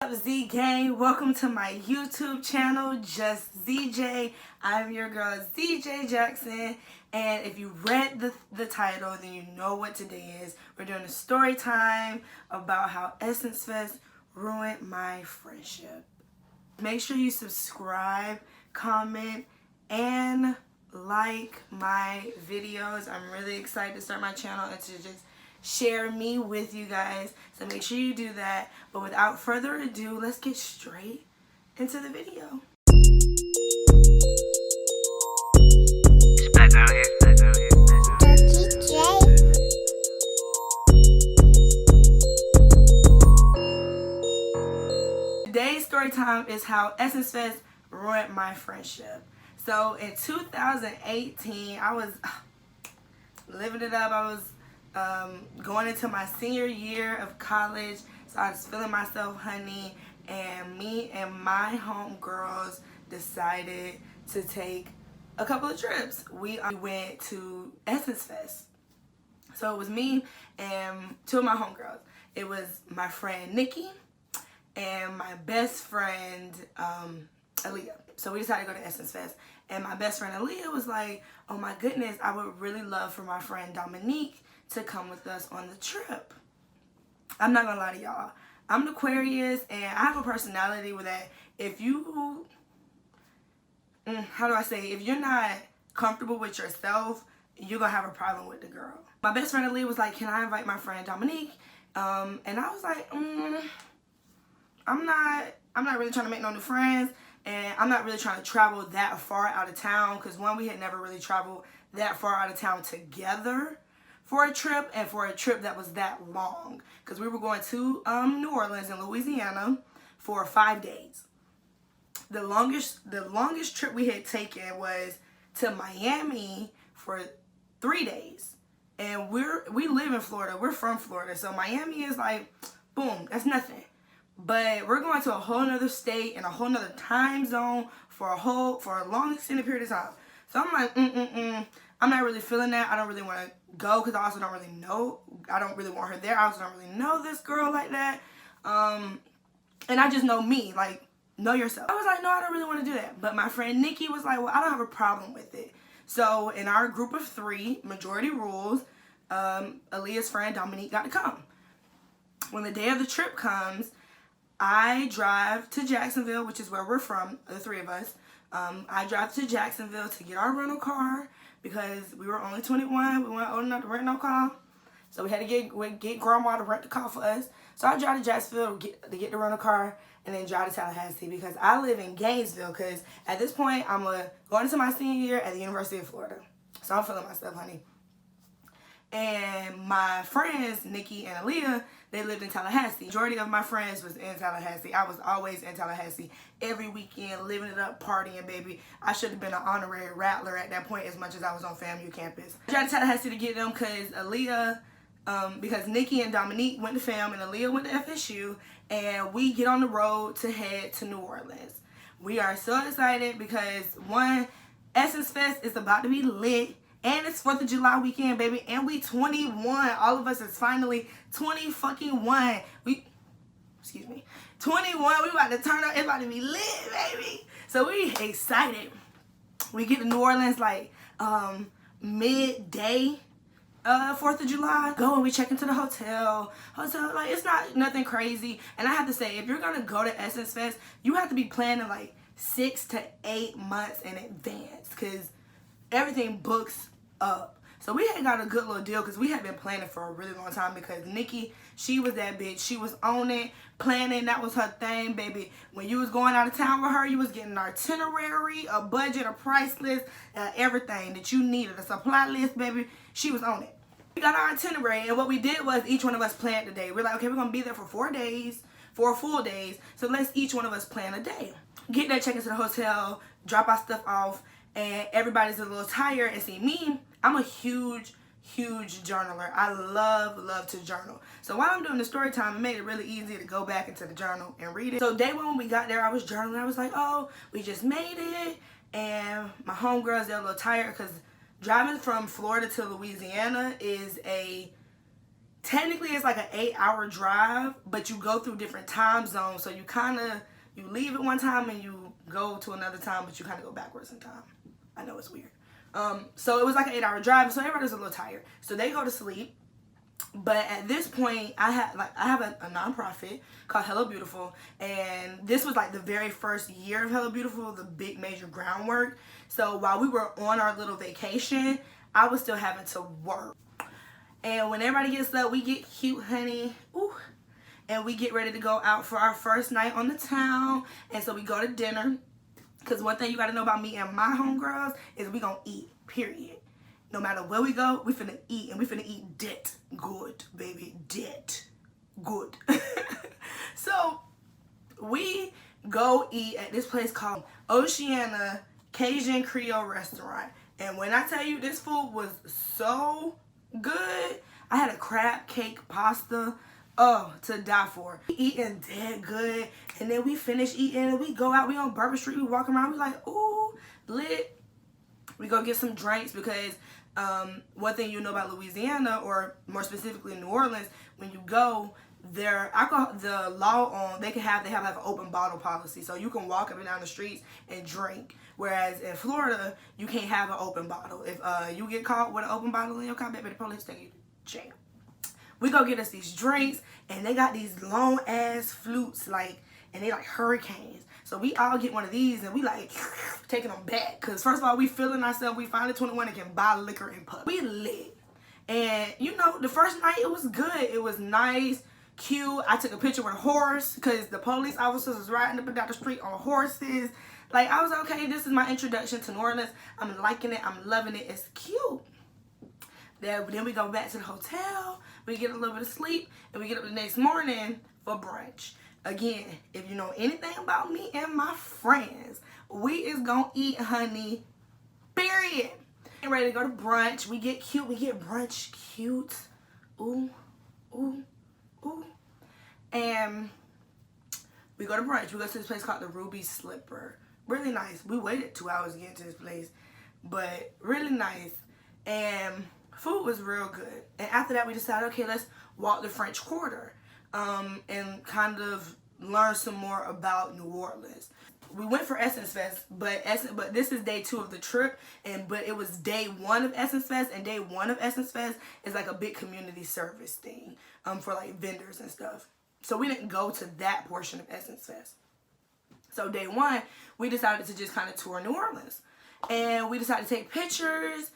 up, Z Gang? Welcome to my YouTube channel, Just ZJ. I'm your girl, ZJ Jackson. And if you read the title, then you know what today is. We're doing a story time about how Essence Fest ruined my friendship. Make sure you subscribe, comment, and like my videos. I'm really excited to start my channel and to just share me with you guys, so make sure you do that. But without further ado, let's get straight into the video. Today's story time is how Essence Fest ruined my friendship. So in 2018, I was living it up. I was going into my senior year of college, so I was feeling myself, honey, and me and my homegirls decided to take a couple of trips. We went to Essence Fest. So it was me and two of my homegirls. It was my friend Nikki and my best friend Aaliyah. So we decided to go to Essence Fest, and my best friend Aaliyah was like, oh my goodness, I would really love for my friend Dominique to come with us on the trip. I'm not gonna lie to y'all, I'm an Aquarius, and I have a personality where that if you, if you're not comfortable with yourself, you're gonna have a problem with the girl. My best friend Aaliyah was like, can I invite my friend Dominique? And I was like, I'm not really trying to make no new friends, and I'm not really trying to travel that far out of town, because one, we had never really traveled that far out of town together for a trip, and for a trip that was that long, because we were going to New Orleans in Louisiana for 5 days. The longest trip we had taken was to Miami for 3 days, and we live in Florida. We're from Florida, so Miami is like, boom, that's nothing. But we're going to a whole nother state and a whole nother time zone for a long extended period of time. So I'm like, I'm not really feeling that. I don't really want to go, because I also don't really know. I don't really want her there. I also don't really know this girl like that. And I just know me, like, know yourself. I was like, no, I don't really want to do that. But my friend Nikki was like, well, I don't have a problem with it. So in our group of 3, majority rules, Aaliyah's friend Dominique got to come. When the day of the trip comes, I drive to Jacksonville, which is where we're from, the 3 of us. I drive to Jacksonville to get our rental car, because we were only 21. We weren't old enough to rent no car. So we had to get grandma to rent the car for us. So I drive to Jacksonville to get the rental car, and then drive to Tallahassee, because I live in Gainesville, because at this point I'm going into my senior year at the University of Florida. So I'm feeling myself, honey. And my friends, Nikki and Aaliyah, they lived in Tallahassee. Majority of my friends was in Tallahassee. I was always in Tallahassee every weekend, living it up, partying, baby. I should have been an honorary rattler at that point, as much as I was on FAMU campus. I tried to Tallahassee to get them because Aaliyah, because Nikki and Dominique went to FAM and Aaliyah went to FSU, and we get on the road to head to New Orleans. We are so excited because, one, Essence Fest is about to be lit. And it's 4th of July weekend, baby. And we 21. All of us is finally 20 fucking 1. 21. We about to turn up. It's about to be lit, baby. So we excited. We get to New Orleans like midday, 4th of July. Go and we check into the hotel. Like, it's not nothing crazy. And I have to say, if you're going to go to Essence Fest, you have to be planning like 6 to 8 months in advance, because everything books up. So we had got a good little deal, because we had been planning for a really long time, because Nikki, she was that bitch. She was on it, planning. That was her thing, baby. When you was going out of town with her, you was getting an itinerary, a budget, a price list, everything that you needed, a supply list, baby. She was on it. We got our itinerary, and what we did was each one of us planned a day. We're like, okay, we're going to be there for 4 days, 4 full days, so let's each one of us plan a day. Get there, check into the hotel, drop our stuff off, and everybody's a little tired. And see, me, I'm a huge journaler. I love to journal. So while I'm doing the story time, it made it really easy to go back into the journal and read it. So day 1 when we got there, I was journaling. I was like, oh, we just made it. And my homegirls, they're a little tired, because driving from Florida to Louisiana is a technically it's like an 8-hour drive, but you go through different time zones. So you kind of, you leave at one time and you go to another time, but you kind of go backwards in time. I know it's weird. So it was like an 8-hour drive, so everybody's a little tired. So they go to sleep. But at this point, I have a nonprofit called Hello Beautiful, and this was like the very first year of Hello Beautiful, the big major groundwork. So while we were on our little vacation, I was still having to work. And when everybody gets up, we get cute, honey. Ooh. And we get ready to go out for our first night on the town. And so we go to dinner. Because one thing you got to know about me and my homegirls is we gonna eat, period. No matter where we go, we finna eat. And we finna eat det good, baby. Det good. So we go eat at this place called Oceana Cajun Creole Restaurant. And when I tell you this food was so good, I had a crab cake pasta, oh, to die for. We eating dead good, and then we finish eating, and we go out, we on Bourbon Street, we walk around, we like, ooh, lit. We go get some drinks because one thing you know about Louisiana, or more specifically New Orleans, when you go, their alcohol, the law on, they have like an open bottle policy, so you can walk up and down the streets and drink. Whereas in Florida, you can't have an open bottle. If you get caught with an open bottle in your car, baby, the police take you to jail. We go get us these drinks, and they got these long ass flutes, like, and they like hurricanes. So we all get one of these, and we like taking them back, cause first of all, we feeling ourselves. We finally 21 and can buy liquor and pub. We lit, and you know, the first night it was good. It was nice, cute. I took a picture with a horse, cause the police officers was riding up and down the street on horses. Like, I was okay, this is my introduction to New Orleans. I'm liking it. I'm loving it. It's cute. Then we go back to the hotel. We get a little bit of sleep. And we get up the next morning for brunch. Again, if you know anything about me and my friends, we is going to eat, honey. Period. Get ready to go to brunch. We get cute. We get brunch cute. Ooh. Ooh. Ooh. And we go to brunch. We go to this place called the Ruby Slipper. Really nice. We waited 2 hours to get into this place, but really nice. And food was real good. And after that, we decided, okay, let's walk the French Quarter and kind of learn some more about New Orleans. We went for Essence Fest, but this is day 2 of the trip, but it was day 1 of Essence Fest, and day 1 of Essence Fest is like a big community service thing for like vendors and stuff. So we didn't go to that portion of Essence Fest. So day 1, we decided to just kind of tour New Orleans. And we decided to take pictures.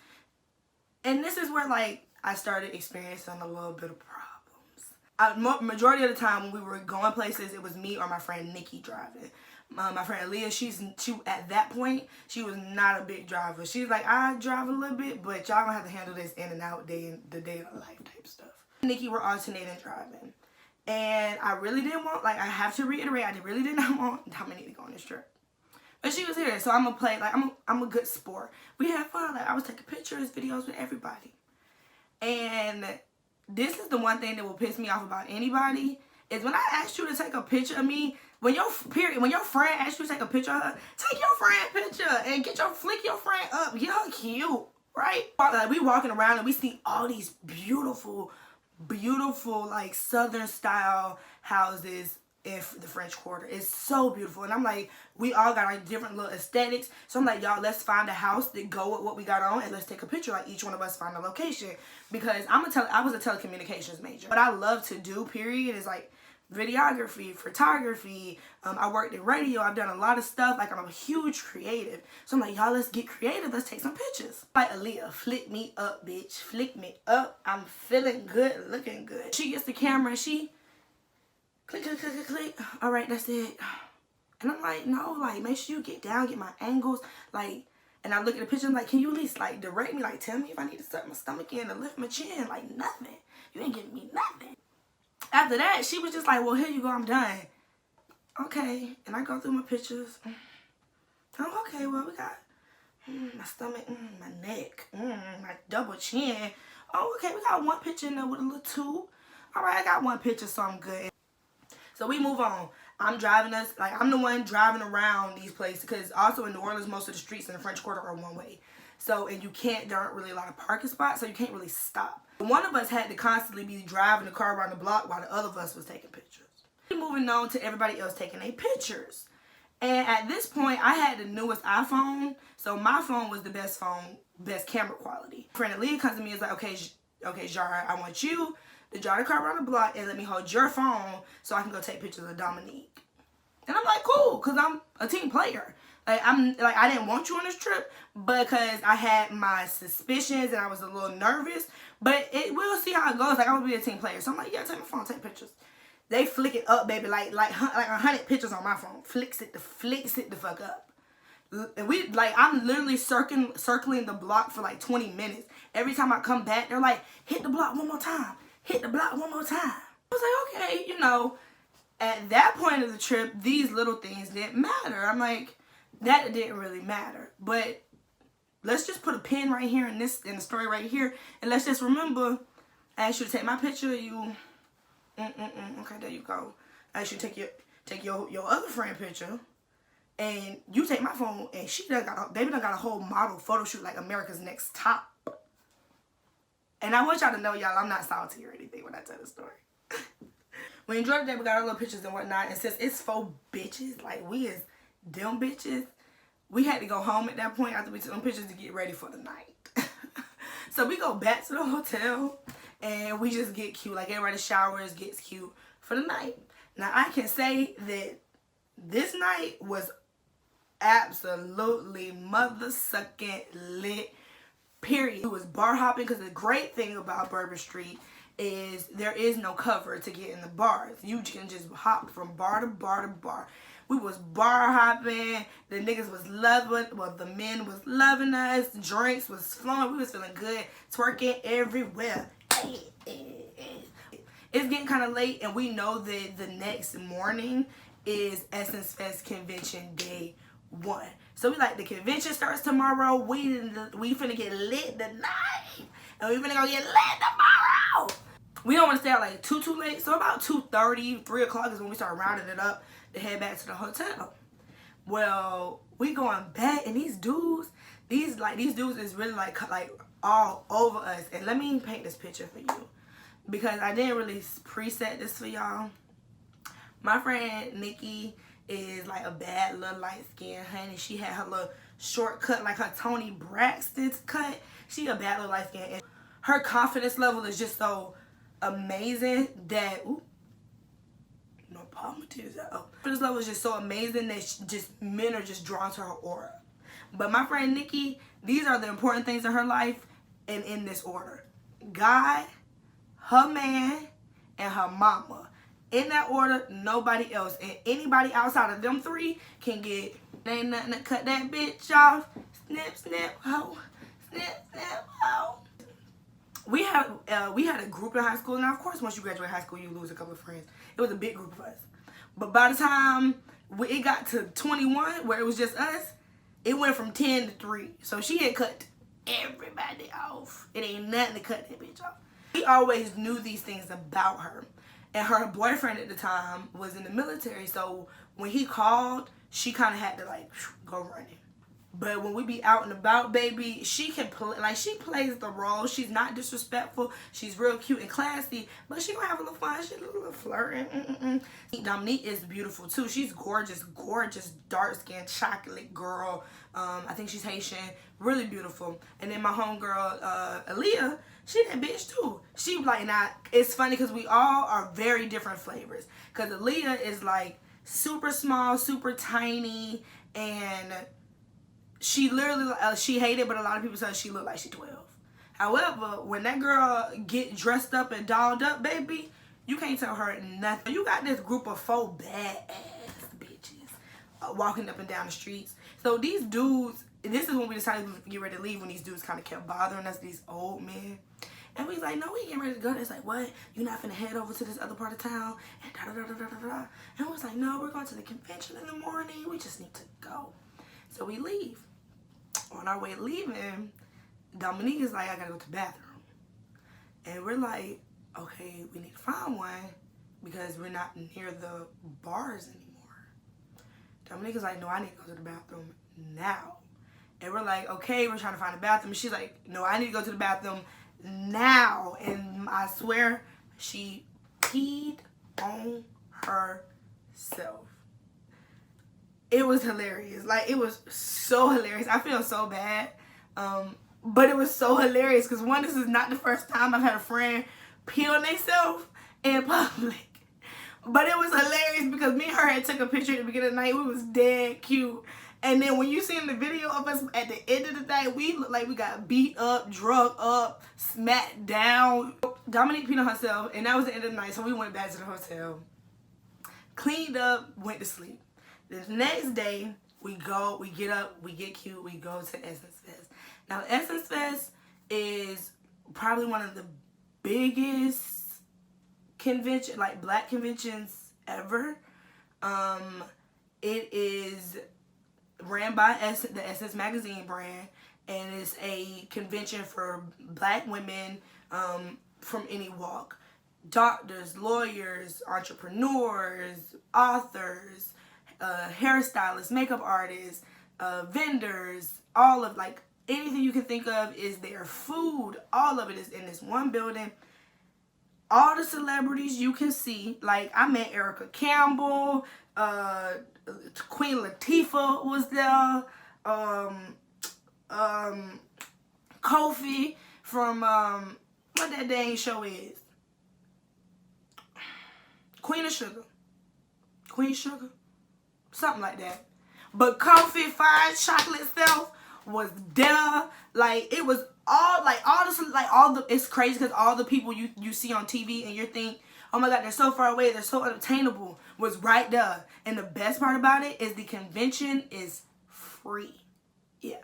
And this is where, like, I started experiencing a little bit of problems. Majority of the time when we were going places, it was me or my friend Nikki driving. My friend Aaliyah, at that point, she was not a big driver. She's like, I drive a little bit, but y'all gonna have to handle this in and out, the day of life type stuff. Nikki were alternating driving. And I really didn't want, like, I have to reiterate, I really did not want Dominique to go on this trip. But she was here, so I'm gonna play, like, I'm a good sport. We had fun, like, I was taking pictures, videos with everybody. And this is the one thing that will piss me off about anybody, is when I asked you to take a picture of me, when your friend asks you to take a picture of her, take your friend picture and flick your friend up. You're cute, right? Like, we walking around and we see all these beautiful, like, Southern style houses in the French Quarter. It's so beautiful. And I'm like, we all got like different little aesthetics. So I'm like, y'all, let's find a house that go with what we got on, and let's take a picture. Like, each one of us find a location. Because I was a telecommunications major. What I love to do, period, is like videography, photography. I worked in radio. I've done a lot of stuff. Like, I'm a huge creative. So I'm like, y'all, let's get creative. Let's take some pictures. Like, Aaliyah, flick me up, bitch. Flick me up. I'm feeling good, looking good. She gets the camera and she click, click, click, click, click. All right, that's it. And I'm like, no, like, make sure you get down, get my angles. Like, and I look at the picture, I'm like, can you at least, like, direct me? Like, tell me if I need to suck my stomach in or lift my chin. Like, nothing. You ain't giving me nothing. After that, she was just like, well, here you go, I'm done. Okay. And I go through my pictures. Oh, okay, well, we got my stomach, my neck, my double chin. Oh, okay, we got one picture in there with a little tube. All right, I got one picture, so I'm good. So we move on. I'm driving us, like, I'm the one driving around these places, because also in New Orleans, most of the streets in the French Quarter are one way. So, and there aren't really a lot of parking spots, so you can't really stop. One of us had to constantly be driving the car around the block while the other of us was taking pictures. Moving on to everybody else taking their pictures. And at this point, I had the newest iPhone, so my phone was the best camera quality. Friend Aaliyah comes to me and is like, okay, Jar, I want you to drive the car around the block and let me hold your phone so I can go take pictures of Dominique. And I'm like, cool, because I'm a team player. I didn't want you on this trip because I had my suspicions and I was a little nervous. But we'll see how it goes. Like, I'm going to be a team player. So I'm like, yeah, take my phone, take pictures. They flick it up, baby, like 100 pictures on my phone. Flicks it the fuck up. And I'm literally circling the block for like 20 minutes. Every time I come back, they're like, hit the block one more time. Hit the block one more time. I was like, okay, you know. At that point of the trip, these little things didn't matter. I'm like, that didn't really matter. But let's just put a pin right here in the story right here. And let's just remember, I asked you to take my picture. You, okay, there you go. I asked you to take your other friend picture. And you take my phone, and baby done got a whole model photo shoot like America's Next Top. And I want y'all to know, y'all, I'm not salty or anything when I tell the story. We enjoyed the day, we got our little pictures and whatnot. And since it's 4 bitches, like we is them bitches, we had to go home at that point after we took them pictures to get ready for the night. So we go back to the hotel and we just get cute. Like everybody showers, gets cute for the night. Now I can say that this night was absolutely mother-sucking lit, period. It was bar hopping because the great thing about Bourbon Street is there is no cover to get in the bars. You can just hop from bar to bar to bar. We was bar hopping. The niggas was loving, well, the men was loving us. Drinks was flowing. We was feeling good. Twerking everywhere. It's getting kind of late, and we know that the next morning is Essence Fest Convention Day 1. So we like, the convention starts tomorrow. We finna get lit tonight. And we finna go get lit tomorrow. We don't want to stay out like too late. So about 2:30, 3 o'clock is when we start rounding it up to head back to the hotel. Well, we going back, and these dudes is really like all over us. And let me paint this picture for you, because I didn't really preset this for y'all. My friend Nikki is like a bad little light skinned honey. She had her little short cut, like her Toni Braxton's cut. She a bad little light skin, and her confidence level is just so amazing that confidence level is just so amazing that men are just drawn to her aura. But my friend Nikki, these are the important things in her life, and in this order: God, her man, and her mama. In that order, nobody else. And anybody outside of them 3 can get, ain't nothing to cut that bitch off. Snip, snip, ho. Snip, snip, ho. We had a group in high school. Now, of course, once you graduate high school, you lose a couple of friends. It was a big group of us. But by the time it got to 21, where it was just us, it went from 10 to 3. So she had cut everybody off. It ain't nothing to cut that bitch off. We always knew these things about her. And her boyfriend at the time was in the military. So when he called, she kind of had to like go running. But when we be out and about, baby, she can play, like she plays the role. She's not disrespectful. She's real cute and classy, but she gonna have a little fun. She's a little flirting. Dominique is beautiful too. She's gorgeous, dark-skinned chocolate girl. I think she's Haitian. Really beautiful. And then my homegirl, Aaliyah, she that bitch too. She like, not. It's funny because we all are very different flavors. Because Aaliyah is like super small, super tiny, and she literally, she hated, but a lot of people say she looked like she's 12. However, when that girl get dressed up and dolled up, baby, you can't tell her nothing. You got this group of 4 badass bitches walking up and down the streets. So these dudes, this is when we decided to get ready to leave, when these dudes kind of kept bothering us, these old men. And we was like, no, we getting ready to go. It's like, what? You're not finna head over to this other part of town? And da-da-da-da-da-da-da. And we was like, no, we're going to the convention in the morning. We just need to go. So we leave. On our way leaving, Dominique is like, I gotta go to the bathroom. And we're like, okay, we need to find one because we're not near the bars anymore. Dominique is like, no, I need to go to the bathroom now. And we're like, okay, we're trying to find a bathroom. And she's like, no, I need to go to the bathroom now. And I swear she peed on herself. It was hilarious. Like, it was so hilarious. I feel so bad. But it was so hilarious because, one, this is not the first time I've had a friend pee on themselves in public. But it was hilarious because me and her had took a picture at the beginning of the night. We was dead cute. And then when you seen the video of us at the end of the night, we looked like we got beat up, drugged up, smacked down. Dominique peed on herself, and that was the end of the night. So we went back to the hotel, cleaned up, went to sleep. The next day, we get up, we get cute, we go to Essence Fest. Now, Essence Fest is probably one of the biggest convention, like black conventions ever. It is ran by the Essence magazine brand, and it's a convention for black women from any walk. Doctors, lawyers, entrepreneurs, authors, hairstylists, makeup artists, vendors, all of, like, anything you can think of is there. Food, all of it is in this one building. All the celebrities you can see, like, I met Erica Campbell, Queen Latifah was there, Kofi from, what that dang show is? Queen Sugar? Something like that. But Kofi Fine Chocolate Self was there. Like, it was all the it's crazy because all the people you see on TV and you think, oh my God, they're so far away, they're so unattainable, was right there. And the best part about it is the convention is free. Yeah,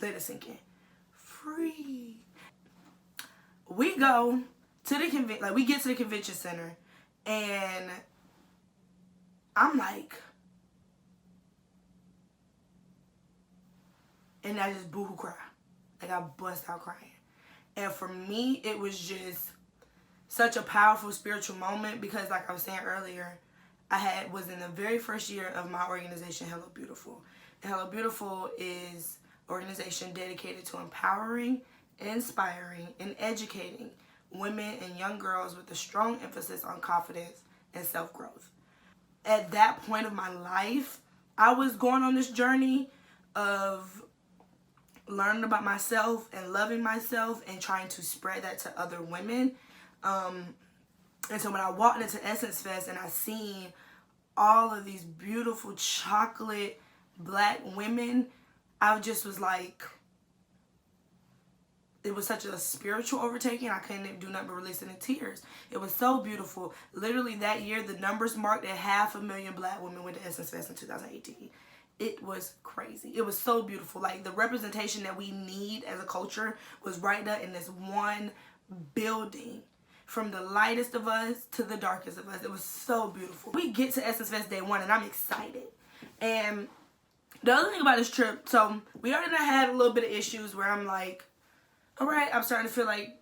let it sink in. Free. We go to the convention, like, we get to the convention center, and I'm like, and I just boohoo cry. Like, I bust out crying. And for me, it was just such a powerful spiritual moment because, like I was saying earlier, was in the very first year of my organization, Hello Beautiful. And Hello Beautiful is an organization dedicated to empowering, inspiring, and educating women and young girls with a strong emphasis on confidence and self-growth. At that point of my life, I was going on this journey of learning about myself and loving myself and trying to spread that to other women. And so when I walked into Essence Fest and I seen all of these beautiful chocolate black women, I just was like, it was such a spiritual overtaking. I couldn't do nothing but release it in tears. It was so beautiful. Literally that year, the numbers marked at 500,000 black women went to Essence Fest in 2018. It was crazy. It was so beautiful. Like, the representation that we need as a culture was right there in this one building. From the lightest of us to the darkest of us. It was so beautiful. We get to Essence Fest day one, and I'm excited. And the other thing about this trip, so we already had a little bit of issues where I'm like, all right, I'm starting to feel like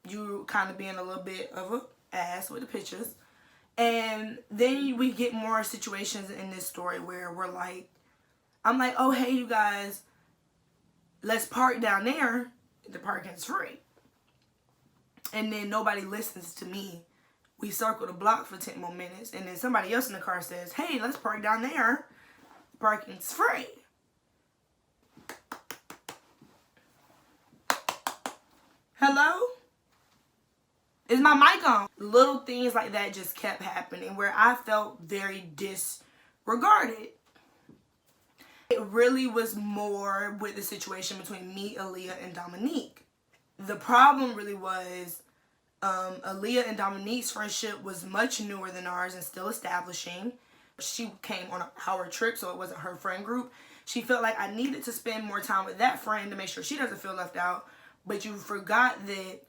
you kind of being a little bit of a ass with the pictures. And then we get more situations in this story where we're like, I'm like, oh, hey, you guys, let's park down there. The parking's free. And then nobody listens to me. We circle the block for 10 more minutes. And then somebody else in the car says, hey, let's park down there. Parking's free. Hello? Is my mic on? Little things like that just kept happening where I felt very disregarded. It really was more with the situation between me, Aaliyah, and Dominique. The problem really was Aaliyah and Dominique's friendship was much newer than ours and still establishing. She came on our trip, so it wasn't her friend group. She felt like I needed to spend more time with that friend to make sure she doesn't feel left out. But you forgot that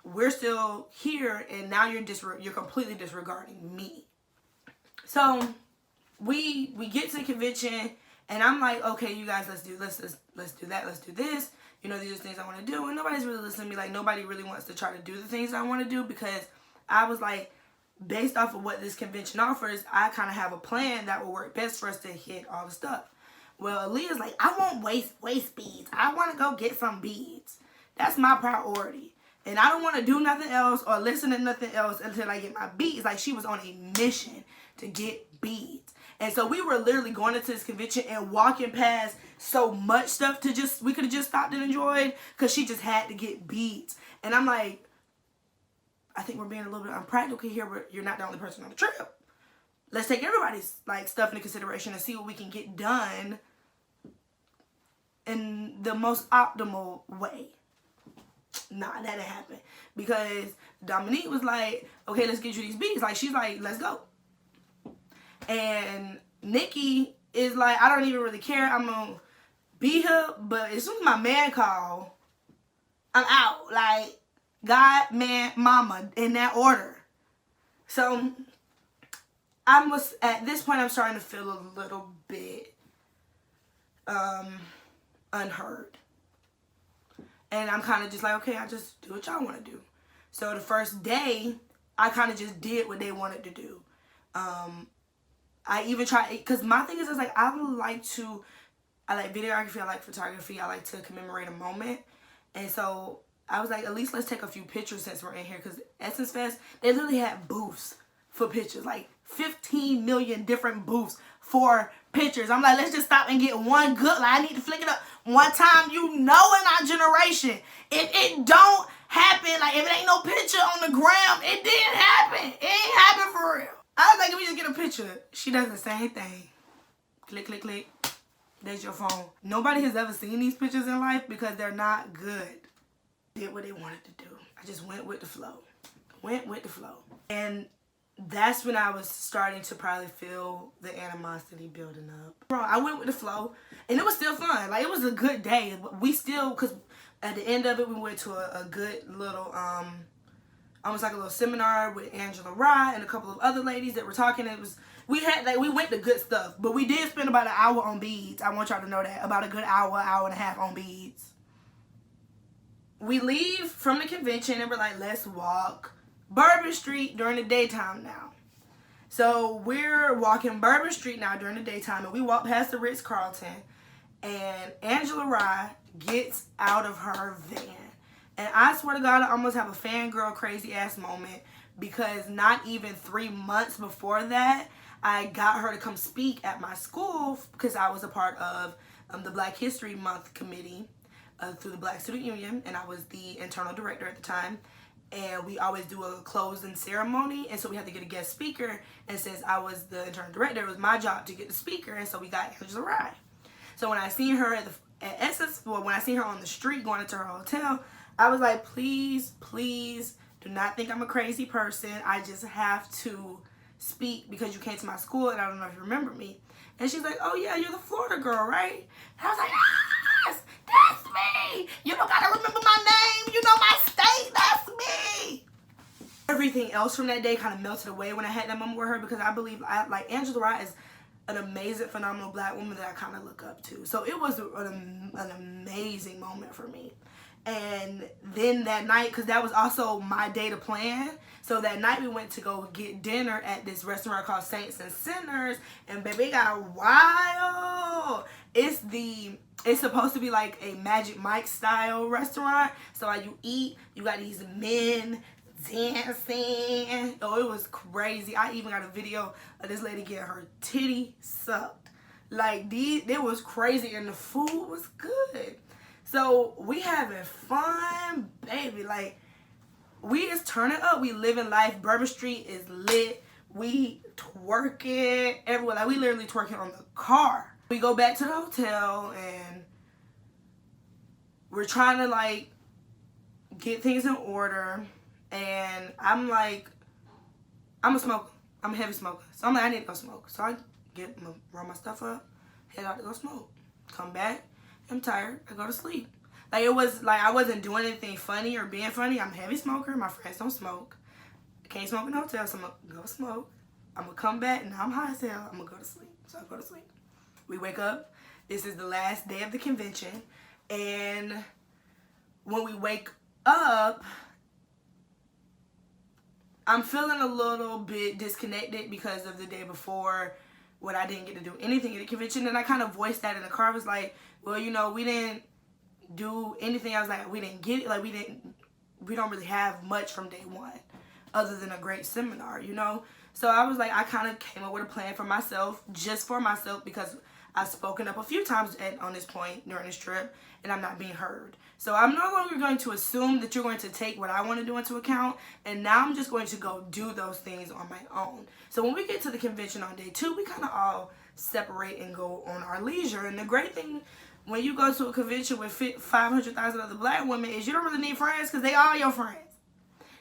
we're still here, and now you're completely disregarding me. So we get to the convention, and I'm like, okay, you guys, let's do that, let's do this. You know, these are things I want to do. And nobody's really listening to me. Like, nobody really wants to try to do the things I want to do because I was like, based off of what this convention offers, I kind of have a plan that will work best for us to hit all the stuff. Well, Aaliyah's like, I want waist beads. I want to go get some beads. That's my priority. And I don't want to do nothing else or listen to nothing else until I get my beads. Like, she was on a mission to get beads. And so we were literally going into this convention and walking past so much stuff we could have just stopped and enjoyed, because she just had to get beads. And I'm like, I think we're being a little bit unpractical here, but you're not the only person on the trip. Let's take everybody's like stuff into consideration and see what we can get done in the most optimal way. Nah, that didn't happen. Because Dominique was like, okay, let's get you these beads. Like, she's like, let's go. And Nikki is like, I don't even really care. I'm going to be here. But as soon as my man called, I'm out. Like, God, man, mama, in that order. So, at this point, I'm starting to feel a little bit unheard. And I'm kind of just like, okay, I just do what y'all want to do. So the first day, I kind of just did what they wanted to do. I even tried, because my thing is like, I like videography, I like photography, I like to commemorate a moment. And so I was like, at least let's take a few pictures since we're in here. Because Essence Fest, they literally had booths for pictures. Like 15 million different booths for pictures. I'm like, let's just stop and get one good. Like, I need to flick it up one time. You know, in our generation, if it don't happen, like if it ain't no picture on the gram, it didn't happen. It ain't happen for real. I was like, if we just get a picture. She does the same thing. Click, click, click. There's your phone. Nobody has ever seen these pictures in life because they're not good. Did what they wanted to do. I just went with the flow. Went with the flow. And that's when I was starting to probably feel the animosity building up. Bro, I went with the flow, and it was still fun. Like, it was a good day. We still, because at the end of it, we went to a good little, almost like a little seminar with Angela Rye and a couple of other ladies that were talking. We went to good stuff, but we did spend about an hour on beads. I want y'all to know that. About a good hour and a half on beads. We leave from the convention, and we're like, let's walk Bourbon Street during the daytime now. So we're walking Bourbon Street now during the daytime, and we walk past the Ritz-Carlton, and Angela Rye gets out of her van. And I swear to God, I almost have a fangirl crazy ass moment, because not even 3 months before that, I got her to come speak at my school, because I was a part of the Black History Month committee through the Black Student Union, and I was the internal director at the time. And we always do a closing ceremony, and so we had to get a guest speaker. And since I was the internal director, it was my job to get the speaker, and so we got Angela Rye. So when I seen her at Essence, well, when I seen her on the street going into her hotel, I was like, please, please do not think I'm a crazy person. I just have to speak because you came to my school, and I don't know if you remember me. And she's like, oh yeah, you're the Florida girl, right? And I was like, yes, that's me. You don't gotta remember my name. You know my state. That's me. Everything else from that day kind of melted away when I had that moment with her, because I believe, like, Angela Rye is an amazing, phenomenal Black woman that I kind of look up to. So it was an amazing moment for me. And then that night, because that was also my day to plan, so that night we went to go get dinner at this restaurant called Saints and Sinners, and baby, it got wild. It's supposed to be like a Magic Mike style restaurant. So while you eat, you got these men dancing. Oh, it was crazy. I even got a video of this lady getting her titty sucked. Like, it was crazy, and the food was good. So we having fun, baby. Like, we just turn it up. We living life. Bourbon Street is lit. We twerking everywhere. Like, we literally twerking on the car. We go back to the hotel, and we're trying to, like, get things in order. And I'm like, I'm a smoker. I'm a heavy smoker. So I'm like, I need to go smoke. So I roll my stuff up, head out to go smoke. Come back. I'm tired. I go to sleep. Like, it was like I wasn't doing anything funny or being funny. I'm a heavy smoker. My friends don't smoke. I can't smoke in a hotel, so I'm going to go smoke. I'm going to come back, and now I'm high as hell. I'm going to go to sleep. So I go to sleep. We wake up. This is the last day of the convention. And when we wake up, I'm feeling a little bit disconnected because of the day before when I didn't get to do anything at the convention. And I kind of voiced that in the car. I was like, well, you know, we didn't do anything. I was like, we didn't get it. Like, we we don't really have much from day one other than a great seminar, you know? So I was like, I kind of came up with a plan for myself, just for myself, because I've spoken up a few times on this point during this trip, and I'm not being heard. So I'm no longer going to assume that you're going to take what I want to do into account, and now I'm just going to go do those things on my own. So when we get to the convention on day 2, we kind of all separate and go on our leisure. And the great thing when you go to a convention with 500,000 other black women is you don't really need friends, because they are your friends.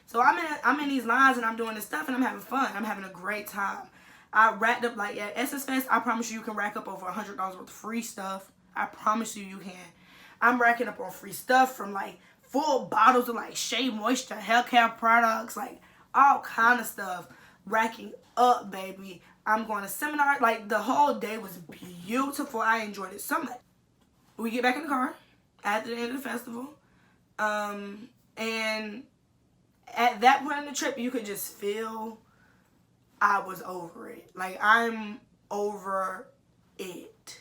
So I'm in these lines and I'm doing this stuff and I'm having fun. I'm having a great time. I racked up, like at Essence Fest, I promise you can rack up over $100 worth of free stuff. I promise you can. I'm racking up on free stuff from like full bottles of like Shea Moisture hair care products, like all kind of stuff. Racking up, baby. I'm going to seminar. Like the whole day was beautiful. I enjoyed it so much. We get back in the car at the end of the festival. And at that point in the trip, you could just feel I was over it. Like, I'm over it.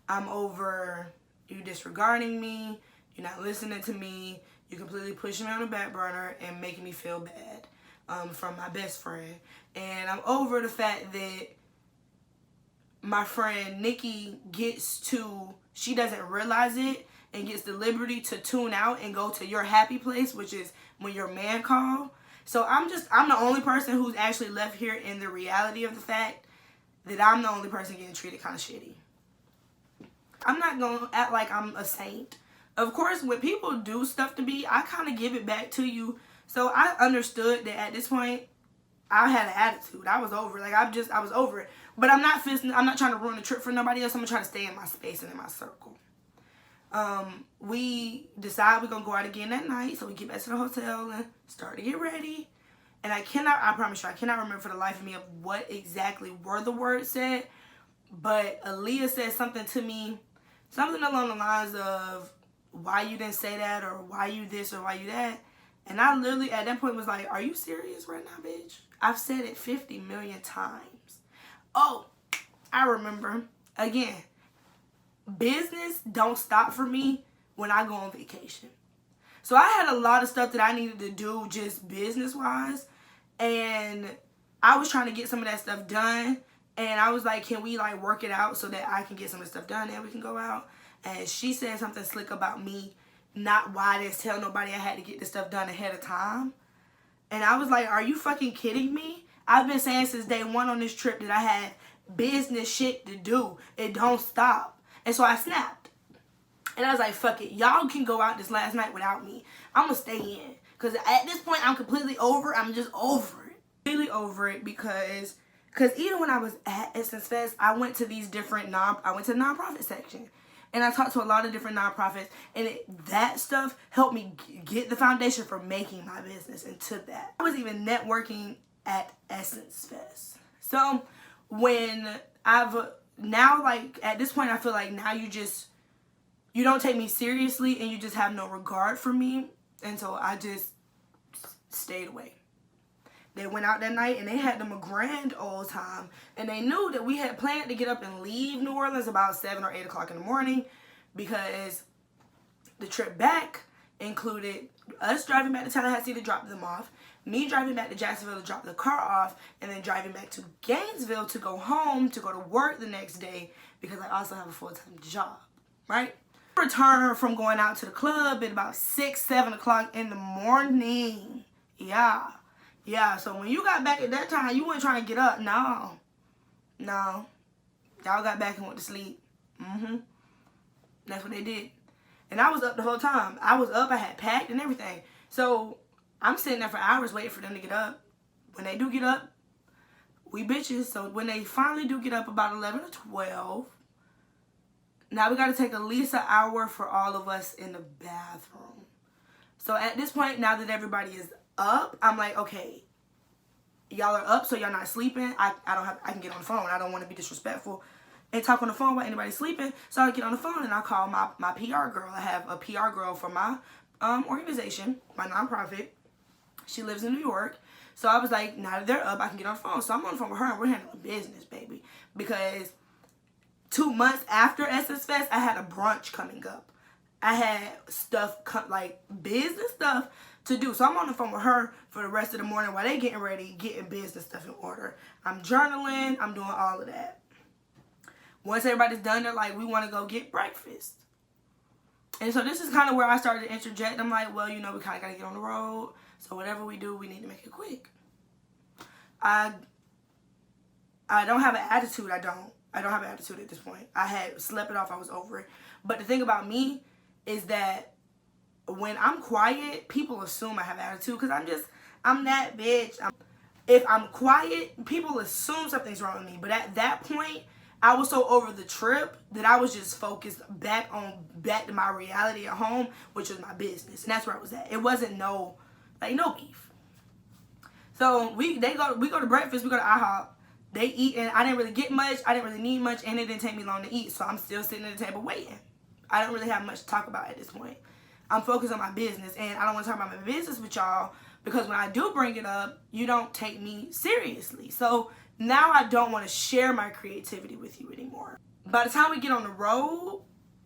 I'm over you disregarding me. You're not listening to me. You completely pushing me on the back burner and making me feel bad from my best friend. And I'm over the fact that my friend Nikki she doesn't realize it and gets the liberty to tune out and go to your happy place, which is when your man call. So I'm the only person who's actually left here in the reality of the fact that I'm the only person getting treated kind of shitty. I'm not going to act like I'm a saint. Of course, when people do stuff to me, I kind of give it back to you. So I understood that at this point, I had an attitude. I was over it. Like, I was over it. But I'm not trying to ruin the trip for nobody else. I'm going to try to stay in my space and in my circle. We decide we're going to go out again that night. So we get back to the hotel and start to get ready. And I promise you, I cannot remember for the life of me of what exactly were the words said. But Aaliyah said something to me, something along the lines of, why you didn't say that, or why you this, or why you that. And I literally, at that point, was like, are you serious right now, bitch? I've said it 50 million times. Oh, I remember. Again, business don't stop for me when I go on vacation. So I had a lot of stuff that I needed to do just business-wise. And I was trying to get some of that stuff done. And I was like, can we like work it out so that I can get some of the stuff done and we can go out? And she said something slick about me, not why I didn't tell nobody I had to get this stuff done ahead of time. And I was like, are you fucking kidding me? I've been saying since day one on this trip that I had business shit to do. It don't stop. And so I snapped. And I was like, fuck it. Y'all can go out this last night without me. I'm going to stay in. Because at this point, I'm completely over. I'm just over it. Really over it because even when I was at Essence Fest, I went to these different I went to the nonprofit section. And I talked to a lot of different nonprofits. And that stuff helped me get the foundation for making my business into that. I was even networking at Essence Fest. So when now, like, at this point, I feel like now you don't take me seriously and you just have no regard for me. And so I just stayed away. They went out that night and they had them a grand old time. And they knew that we had planned to get up and leave New Orleans about 7 or 8 o'clock in the morning, because the trip back included us driving back to Tallahassee to drop them off, me driving back to Jacksonville to drop the car off, and then driving back to Gainesville to go home to go to work the next day, because I also have a full-time job, right? Return from going out to the club at about 6, 7 o'clock in the morning. Yeah, so when you got back at that time, you weren't trying to get up. No. Y'all got back and went to sleep. That's what they did. And I was up the whole time. I was up, I had packed and everything. So I'm sitting there for hours waiting for them to get up. When they do get up, we bitches. So when they finally do get up about 11 or 12, now we got to take at least an hour for all of us in the bathroom. So at this point, now that everybody is up, I'm like, okay, y'all are up, so y'all not sleeping. I can get on the phone. I don't want to be disrespectful and talk on the phone while anybody's sleeping. So I get on the phone and I call my PR girl. I have a PR girl for my organization, my nonprofit. She lives in New York. So I was like, now that they're up, I can get on the phone. So I'm on the phone with her and we're handling business, baby. Because 2 months after Essence Fest, I had a brunch coming up. I had stuff, like business stuff, to do. So I'm on the phone with her for the rest of the morning while they getting ready, getting business stuff in order. I'm journaling. I'm doing all of that. Once everybody's done, they're like, we want to go get breakfast. And so this is kind of where I started to interject. I'm like, well, you know, we kind of got to get on the road. So whatever we do, we need to make it quick. I don't have an attitude. I don't have an attitude at this point. I had slept it off. I was over it. But the thing about me is that when I'm quiet, people assume I have attitude because I'm that bitch. If I'm quiet, people assume something's wrong with me. But at that point, I was so over the trip that I was just focused back to my reality at home, which was my business. And that's where I was at. It wasn't no beef. So we go to breakfast, we go to IHOP. They eat, and I didn't really get much. I didn't really need much, and it didn't take me long to eat. So I'm still sitting at the table waiting. I don't really have much to talk about at this point. I'm focused on my business, and I don't want to talk about my business with y'all because when I do bring it up, you don't take me seriously. So now I don't want to share my creativity with you anymore. By the time we get on the road,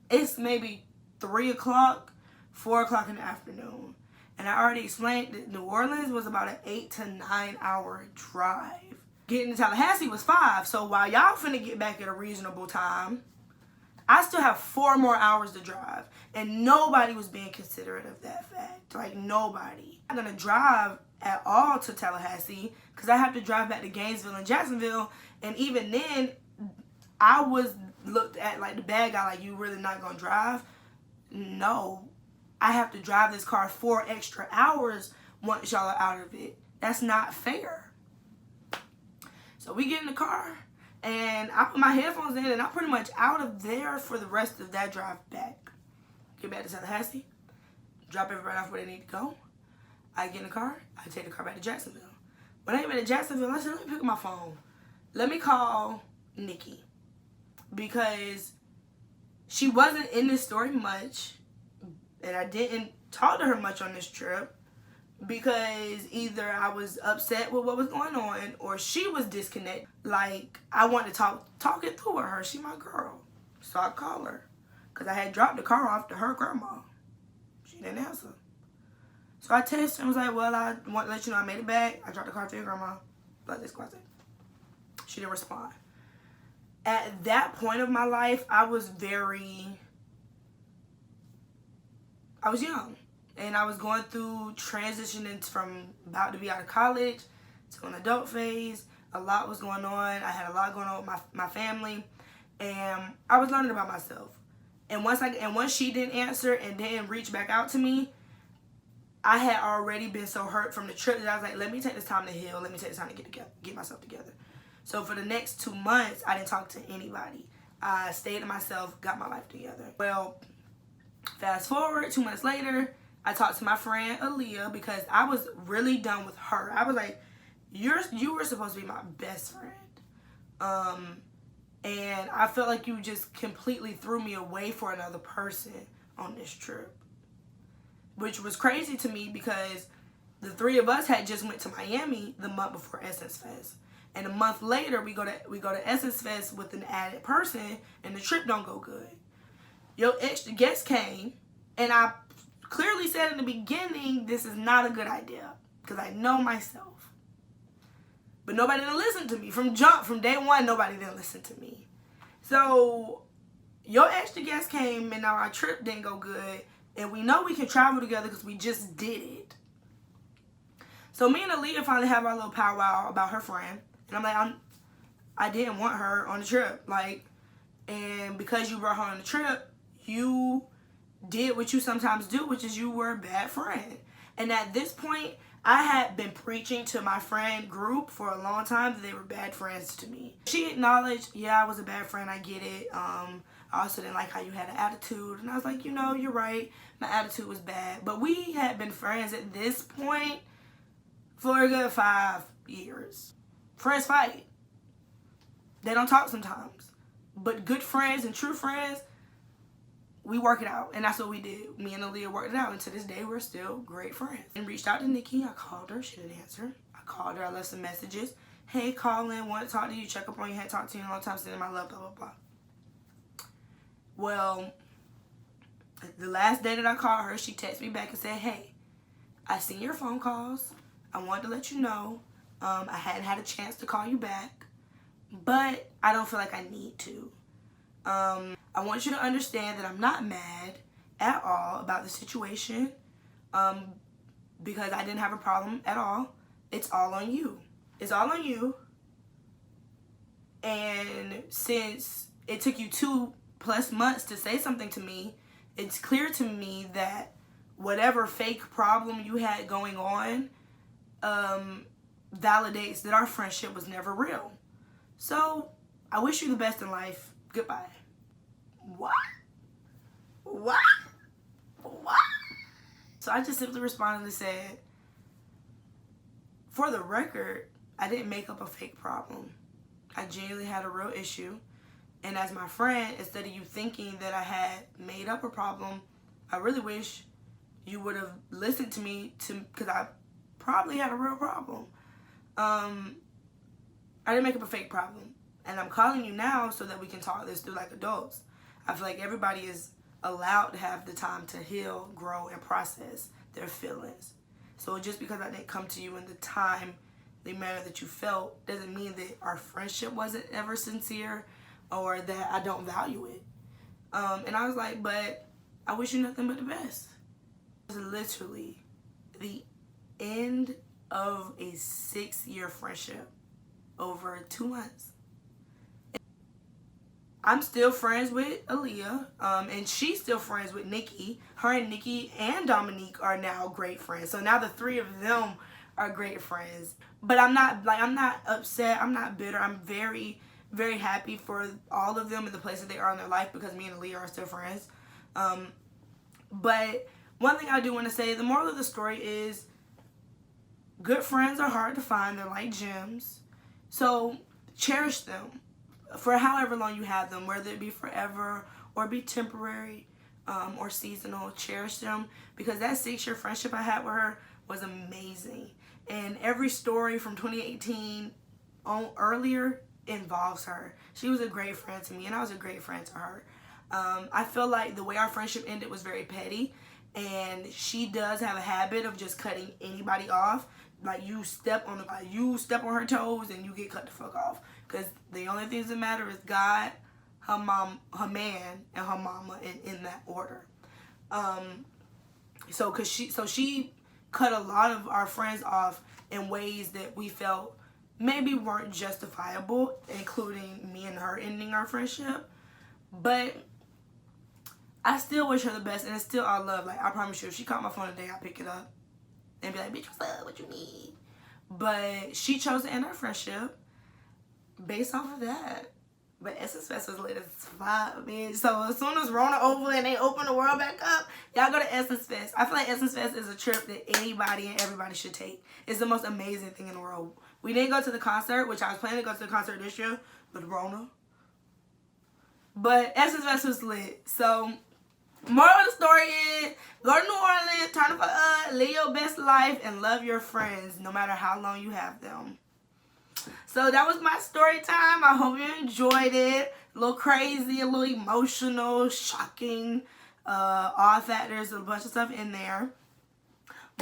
it's maybe 3 o'clock, 4 o'clock in the afternoon. And I already explained that New Orleans was about an 8 to 9 hour drive. Getting to Tallahassee was 5. So while y'all finna get back at a reasonable time, I still have 4 more hours to drive. And nobody was being considerate of that fact. Like, nobody. I'm not gonna drive at all to Tallahassee because I have to drive back to Gainesville and Jacksonville. And even then, I was looked at like the bad guy, like, you really not gonna drive? No. I have to drive this car 4 extra hours once y'all are out of it. That's not fair. So we get in the car, and I put my headphones in, and I'm pretty much out of there for the rest of that drive back. Get back to Tallahassee, drop everybody off where they need to go. I get in the car, I take the car back to Jacksonville. When I get back to Jacksonville, I said, let me pick up my phone. Let me call Nikki. Because she wasn't in this story much, and I didn't talk to her much on this trip. Because either I was upset with what was going on or she was disconnected. Like, I wanted to talk it through with her. She my girl. So I called her. Because I had dropped the car off to her grandma. She didn't answer. So I texted her and was like, well, I want to let you know I made it back. I dropped the car to your grandma. Like this closet. She didn't respond. At that point of my life, I was young. And I was going through transitioning from about to be out of college to an adult phase. A lot was going on. I had a lot going on with my family. And I was learning about myself. And once she didn't answer and didn't reach back out to me, I had already been so hurt from the trip that I was like, let me take this time to heal. Let me take this time to get myself together. So for the next 2 months, I didn't talk to anybody. I stayed to myself, got my life together. Well, fast forward, 2 months later, I talked to my friend Aaliyah because I was really done with her. I was like, you were supposed to be my best friend. And I felt like you just completely threw me away for another person on this trip. Which was crazy to me because the 3 of us had just went to Miami the month before Essence Fest. And a month later, we go to Essence Fest with an added person, and the trip don't go good. Your extra guest came, and I clearly said in the beginning, this is not a good idea because I know myself. But nobody didn't listen to me. From day one, nobody didn't listen to me. So your extra guest came and now our trip didn't go good. And we know we can travel together because we just did it. So me and Aaliyah finally have our little powwow about her friend. And I'm like, I didn't want her on the trip. And because you brought her on the trip, you did what you sometimes do, which is you were a bad friend. And at this point, I had been preaching to my friend group for a long time that they were bad friends to me. She acknowledged, yeah, I was a bad friend, I get it. I also didn't like how you had an attitude. And I was like, you're right. My attitude was bad. But we had been friends at this point for a good 5 years. Friends fight. They don't talk sometimes. But good friends and true friends, we work it out. And that's what we did. Me and Aaliyah worked it out. And to this day, we're still great friends. And reached out to Nikki. I called her. She didn't answer. I called her. I left some messages. Hey, calling. Want to talk to you. Check up on you. Hadn't talked to you in a long time. Sending my love, blah, blah, blah. Well, the last day that I called her, she texted me back and said, hey, I seen your phone calls. I wanted to let you know. I hadn't had a chance to call you back, but I don't feel like I need to. I want you to understand that I'm not mad at all about the situation, because I didn't have a problem at all. It's all on you. It's all on you. And since it took you 2+ months to say something to me, it's clear to me that whatever fake problem you had going on validates that our friendship was never real. So I wish you the best in life. Goodbye. What? What? What? So I just simply responded and said, for the record, I didn't make up a fake problem. I genuinely had a real issue. And as my friend, instead of you thinking that I had made up a problem, I really wish you would have listened to me, because I probably had a real problem. I didn't make up a fake problem. And I'm calling you now so that we can talk this through like adults. I feel like everybody is allowed to have the time to heal, grow, and process their feelings. So just because I didn't come to you in the manner that you felt, doesn't mean that our friendship wasn't ever sincere or that I don't value it. And I was like, but I wish you nothing but the best. It was literally the end of a 6-year friendship over 2 months. I'm still friends with Aaliyah, and she's still friends with Nikki. Her and Nikki and Dominique are now great friends. So now the 3 of them are great friends. But I'm not upset. I'm not bitter. I'm very, very happy for all of them and the place that they are in their life, because me and Aaliyah are still friends. But one thing I do want to say, the moral of the story is, good friends are hard to find. They're like gems. So cherish them for however long you have them, whether it be forever or be temporary or seasonal. Cherish them, because that 6-year friendship I had with her was amazing. And every story from 2018 on earlier involves her. She was a great friend to me, and I was a great friend to her. I feel like the way our friendship ended was very petty, and she does have a habit of just cutting anybody off. Like, you step on her toes and you get cut the fuck off, because the only things that matter is God, her mom, her man, and her mama, in that order. So she cut a lot of our friends off in ways that we felt maybe weren't justifiable, including me and her ending our friendship. But I still wish her the best, and it's still all love. Like, I promise you, if she called my phone today, I'll pick it up and be like, bitch, what's up? What you need? But she chose to end our friendship based off of that. But Essence Fest was lit as fuck, man. So as soon as Rona over and they open the world back up, y'all go to Essence Fest. I feel like Essence Fest is a trip that anybody and everybody should take. It's the most amazing thing in the world. We didn't go to the concert, which I was planning to go to the concert this year, but Rona. But Essence Fest was lit. So moral of the story is, go to New Orleans, turn up for live your best life, and love your friends no matter how long you have them. So that was my story time. I hope you enjoyed it. A little crazy, a little emotional, shocking, all factors, a bunch of stuff in there.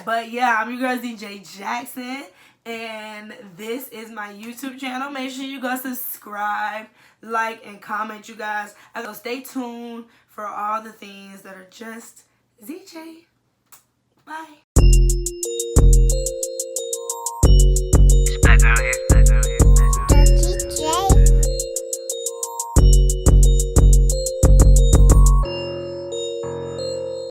But yeah, I'm your girl ZJ Jackson, and this is my YouTube channel. Make sure you go subscribe, like, and comment, you guys. So stay tuned for all the things that are just ZJ. Bye.